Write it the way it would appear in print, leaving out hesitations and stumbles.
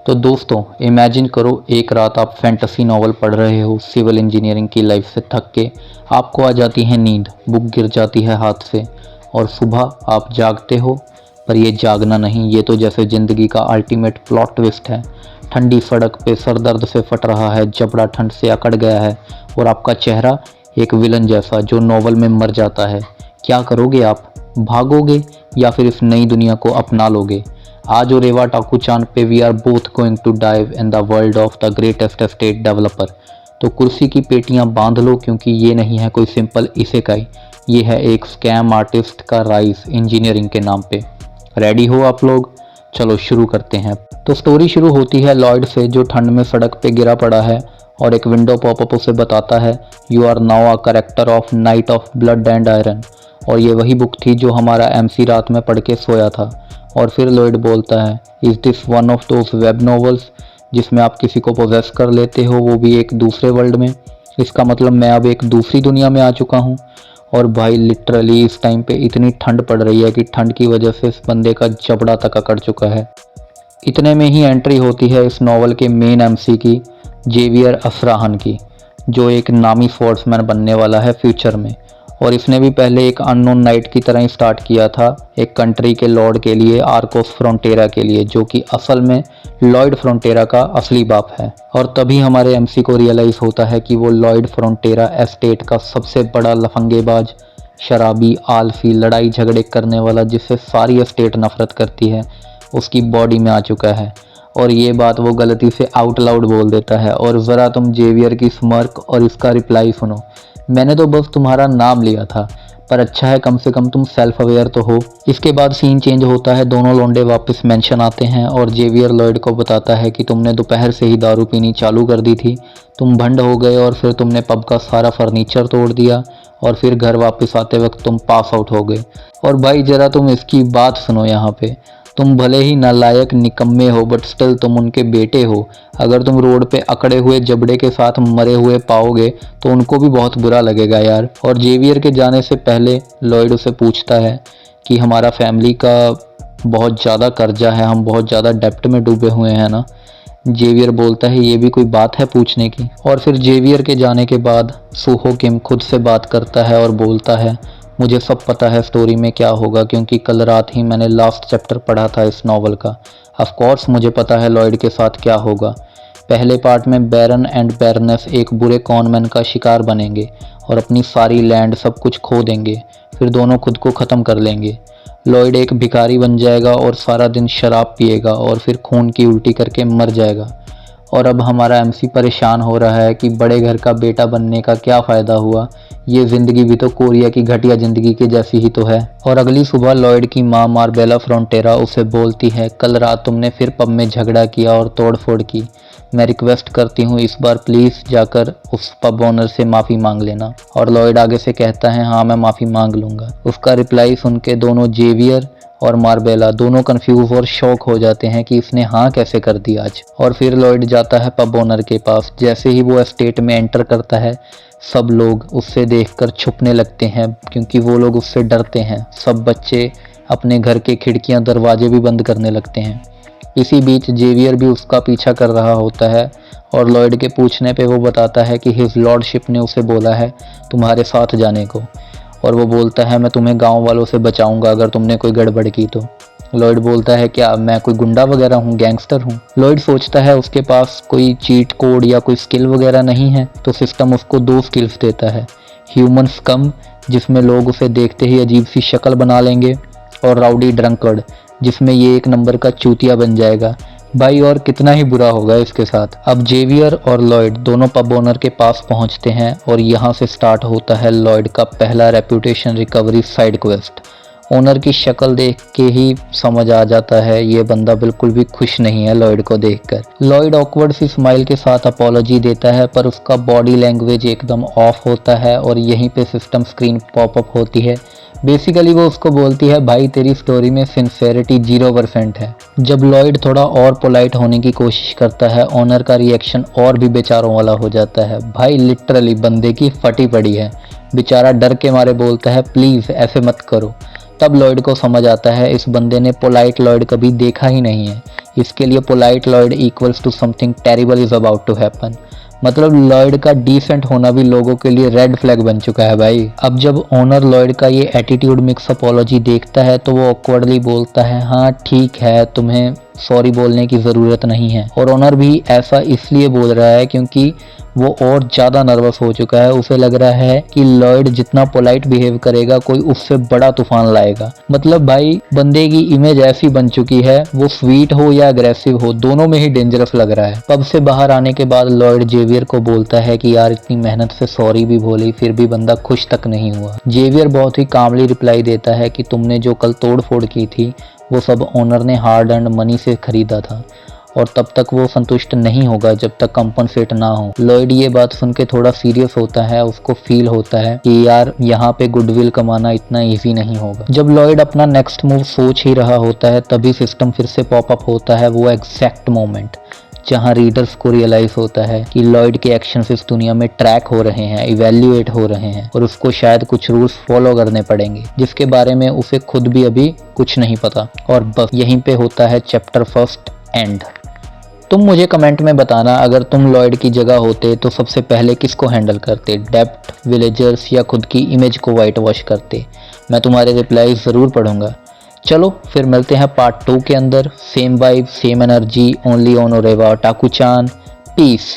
तो दोस्तों इमेजिन करो एक रात आप फैंटेसी नॉवल पढ़ रहे हो, सिविल इंजीनियरिंग की लाइफ से थक के आपको आ जाती है नींद, बुक गिर जाती है हाथ से और सुबह आप जागते हो। पर ये जागना नहीं, ये तो जैसे ज़िंदगी का अल्टीमेट प्लॉट ट्विस्ट है। ठंडी सड़क पे सर दर्द से फट रहा है, जबड़ा ठंड से अकड़ गया है और आपका चेहरा एक विलन जैसा जो नॉवल में मर जाता है। क्या करोगे आप? भागोगे या फिर इस नई दुनिया को अपना लोगे? आज और रेवा टाकू चांद पे we are both going to dive in the world of the greatest estate developer. तो कुर्सी की पेटियां बांध लो, क्योंकि ये नहीं है कोई सिंपल इसेकाई, ये है एक स्कैम आर्टिस्ट का राइज इंजीनियरिंग के नाम पे। रेडी हो आप लोग? चलो शुरू करते हैं। तो स्टोरी शुरू होती है लॉयड से, जो ठंड में सड़क पे गिरा पड़ा है और एक विंडो पॉपअप उसे बताता है you are now a character of knight of blood and iron. और ये वही बुक थी जो हमारा एमसी रात में पढ़ के सोया था। और फिर लॉयड बोलता है is this one of those web novels जिसमें आप किसी को पोजेस कर लेते हो, वो भी एक दूसरे वर्ल्ड में। इसका मतलब मैं अब एक दूसरी दुनिया में आ चुका हूँ। और भाई लिटरली इस टाइम पे इतनी ठंड पड़ रही है कि ठंड की वजह से इस बंदे का जबड़ा तक अकड़ चुका है। इतने में ही एंट्री होती है इस नॉवल के मेन एमसी की, जेवियर असराहन की, जो एक नामी स्पोर्ट्समैन बनने वाला है फ्यूचर में। और इसने भी पहले एक अननोन नाइट की तरह ही स्टार्ट किया था, एक कंट्री के लॉर्ड के लिए, आर्कोस फ्रंटेरा के लिए, जो कि असल में लॉयड फ्रंटेरा का असली बाप है। और तभी हमारे एमसी को रियलाइज़ होता है कि वो लॉयड फ्रंटेरा एस्टेट का सबसे बड़ा लफंगेबाज, शराबी, आलसी, लड़ाई झगड़े करने वाला, जिससे सारी एस्टेट नफरत करती है, उसकी बॉडी में आ चुका है। और ये बात वो गलती से आउट लाउड बोल देता है। और ज़रा तुम जेवियर की स्मर्क और इसका रिप्लाई सुनो, मैंने तो बस तुम्हारा नाम लिया था, पर अच्छा है कम से कम तुम सेल्फ अवेयर तो हो। इसके बाद सीन चेंज होता है, दोनों लौंडे वापस मेंशन आते हैं और जेवियर लॉयड को बताता है कि तुमने दोपहर से ही दारू पीनी चालू कर दी थी, तुम भंड हो गए और फिर तुमने पब का सारा फर्नीचर तोड़ दिया और फिर घर वापस आते वक्त तुम पास आउट हो गए। और भाई ज़रा तुम इसकी बात सुनो, यहाँ पे तुम भले ही नालायक निकम्मे हो, बट स्टिल तुम उनके बेटे हो। अगर तुम रोड पे अकड़े हुए जबड़े के साथ मरे हुए पाओगे तो उनको भी बहुत बुरा लगेगा यार। और जेवियर के जाने से पहले लॉयड उसे पूछता है कि हमारा फैमिली का बहुत ज़्यादा कर्जा है, हम बहुत ज़्यादा डेप्ट में डूबे हुए हैं ना। जेवियर बोलता है ये भी कोई बात है पूछने की। और फिर जेवियर के जाने के बाद सूहो किम खुद से बात करता है और बोलता है मुझे सब पता है स्टोरी में क्या होगा, क्योंकि कल रात ही मैंने लास्ट चैप्टर पढ़ा था इस नॉवल का। ऑफ कोर्स मुझे पता है लॉयड के साथ क्या होगा। पहले पार्ट में बैरन एंड बैरनेस एक बुरे कॉनमैन का शिकार बनेंगे और अपनी सारी लैंड सब कुछ खो देंगे, फिर दोनों खुद को ख़त्म कर लेंगे। लॉयड एक भिखारी बन जाएगा और सारा दिन शराब पिएगा और फिर खून की उल्टी करके मर जाएगा। और अब हमारा एमसी परेशान हो रहा है कि बड़े घर का बेटा बनने का क्या फ़ायदा हुआ, ये ज़िंदगी भी तो कोरिया की घटिया ज़िंदगी के जैसी ही तो है। और अगली सुबह लॉयड की माँ मार्बेला फ्रंटेरा उसे बोलती है कल रात तुमने फिर पब में झगड़ा किया और तोड़फोड़ की, मैं रिक्वेस्ट करती हूँ इस बार प्लीज़ जाकर उस पब ओनर से माफ़ी मांग लेना। और लॉयड आगे से कहता है हाँ मैं माफ़ी मांग लूँगा। उसका रिप्लाई सुन के दोनों जेवियर और मार्बेला दोनों कंफ्यूज और शॉक हो जाते हैं कि इसने हाँ कैसे कर दी आज। और फिर लॉयड जाता है पब ओनर के पास। जैसे ही वो एस्टेट में एंटर करता है सब लोग उससे देखकर छुपने लगते हैं, क्योंकि वो लोग उससे डरते हैं। सब बच्चे अपने घर के खिड़कियां दरवाजे भी बंद करने लगते हैं। इसी बीच जेवियर भी उसका पीछा कर रहा होता है और लॉयड के पूछने पे वो बताता है कि हिज लॉर्डशिप ने उसे बोला है तुम्हारे साथ जाने को। और वो बोलता है मैं तुम्हें गांव वालों से बचाऊंगा अगर तुमने कोई गड़बड़ की तो। लॉयड बोलता है क्या मैं कोई गुंडा वगैरह हूँ, गैंगस्टर हूँ? लॉयड सोचता है उसके पास कोई चीट कोड या कोई स्किल वगैरह नहीं है, तो सिस्टम उसको दो स्किल्स देता है, ह्यूमन स्कम जिसमें लोग उसे देखते ही अजीब सी शक्ल बना लेंगे, और राउडी ड्रंकर्ड जिसमें ये एक नंबर का चूतिया बन जाएगा। भाई और कितना ही बुरा होगा इसके साथ। अब जेवियर और लॉयड दोनों पब ओनर के पास पहुंचते हैं और यहाँ से स्टार्ट होता है लॉयड का पहला reputation recovery side quest. Owner की शक्ल देख के ही समझ आ जाता है ये बंदा बिल्कुल भी खुश नहीं है लॉयड को देखकर। लॉयड ऑकवर्ड सी स्माइल के साथ अपॉलॉजी देता है, पर उसका बॉडी लैंग्वेज एकदम ऑफ होता है और यहीं पे सिस्टम स्क्रीन पॉपअप होती है। बेसिकली वो उसको बोलती है भाई तेरी स्टोरी में सिंसेरिटी 0% है। जब लॉयड थोड़ा और पोलाइट होने की कोशिश करता है, ओनर का रिएक्शन और भी बेचारों वाला हो जाता है। भाई लिटरली बंदे की फटी पड़ी है, बेचारा डर के मारे बोलता है प्लीज़ ऐसे मत करो। तब लॉयड को समझ आता है इस बंदे ने पोलाइट लॉयड कभी देखा ही नहीं है। इसके लिए polite Lloyd equals to something terrible is about to happen. मतलब लॉयड का डिसेंट होना भी लोगों के लिए रेड फ्लैग बन चुका है भाई। अब जब ओनर लॉयड का ये एटीट्यूड मिक्स अपॉलॉजी देखता है तो वो ऑकवर्डली बोलता है, हाँ ठीक है, तुम्हें सॉरी बोलने की ज़रूरत नहीं है। और ओनर भी ऐसा इसलिए बोल रहा है क्योंकि वो और ज़्यादा नर्वस हो चुका है। उसे लग रहा है कि लॉयड जितना पोलाइट बिहेव करेगा कोई उससे बड़ा तूफान लाएगा। मतलब भाई बंदे की इमेज ऐसी बन चुकी है, वो स्वीट हो या अग्रेसिव हो दोनों में ही डेंजरस लग रहा है। पब से बाहर आने के बाद लॉयड जेवियर को बोलता है कि यार इतनी मेहनत से सॉरी भी बोली फिर भी बंदा खुश तक नहीं हुआ। जेवियर बहुत ही कामली रिप्लाई देता है कि तुमने जो कल तोड़ फोड़ की थी वो सब ओनर ने हार्ड अर्न्ड मनी से खरीदा था और तब तक वो संतुष्ट नहीं होगा जब तक कंपनसेट ना हो। लॉयड ये बात सुन के थोड़ा सीरियस होता है। उसको फील होता है कि यार यहाँ पे गुडविल कमाना इतना इजी नहीं होगा। जब लॉयड अपना नेक्स्ट मूव सोच ही रहा होता है तभी सिस्टम फिर से पॉपअप होता है, वो एग्जैक्ट मोमेंट जहां रीडर्स को रियलाइज होता है कि लॉयड के एक्शंस इस दुनिया में ट्रैक हो रहे हैं, इवैल्यूएट हो रहे हैं और उसको शायद कुछ रूल्स फॉलो करने पड़ेंगे जिसके बारे में उसे खुद भी अभी कुछ नहीं पता। और बस यहीं पे होता है चैप्टर फर्स्ट एंड। तुम मुझे कमेंट में बताना अगर तुम लॉयड की जगह होते तो सबसे पहले किसको हैंडल करते, डेप्ट, विलेजर्स या खुद की इमेज को वाइट वॉश करते। मैं तुम्हारे रिप्लाई ज़रूर पढ़ूंगा। चलो फिर मिलते हैं पार्ट 2 के अंदर। Same vibe same energy only on ओरेवा ओटाकू-चान। पीस।